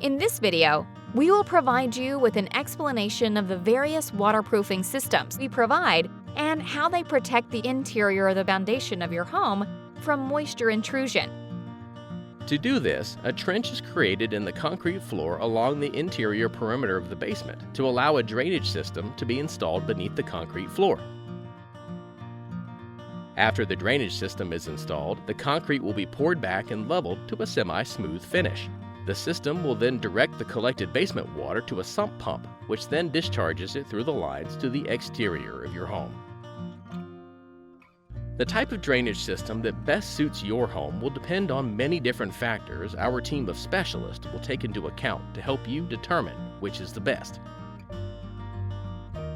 In this video, we will provide you with an explanation of the various waterproofing systems we provide and how they protect the interior of the foundation of your home from moisture intrusion. To do this, a trench is created in the concrete floor along the interior perimeter of the basement to allow a drainage system to be installed beneath the concrete floor. After the drainage system is installed, the concrete will be poured back and leveled to a semi-smooth finish. The system will then direct the collected basement water to a sump pump, which then discharges it through the lines to the exterior of your home. The type of drainage system that best suits your home will depend on many different factors our team of specialists will take into account to help you determine which is the best.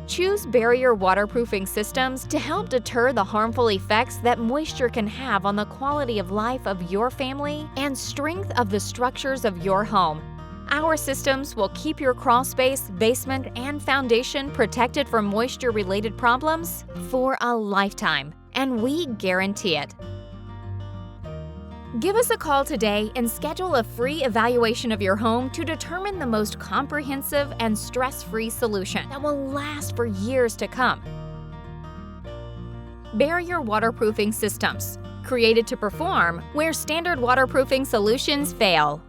Choose barrier waterproofing systems to help deter the harmful effects that moisture can have on the quality of life of your family and strength of the structures of your home. Our systems will keep your crawl space, basement, and foundation protected from moisture-related problems for a lifetime, and we guarantee it. Give us a call today and schedule a free evaluation of your home to determine the most comprehensive and stress-free solution that will last for years to come. Barrier waterproofing systems, created to perform where standard waterproofing solutions fail.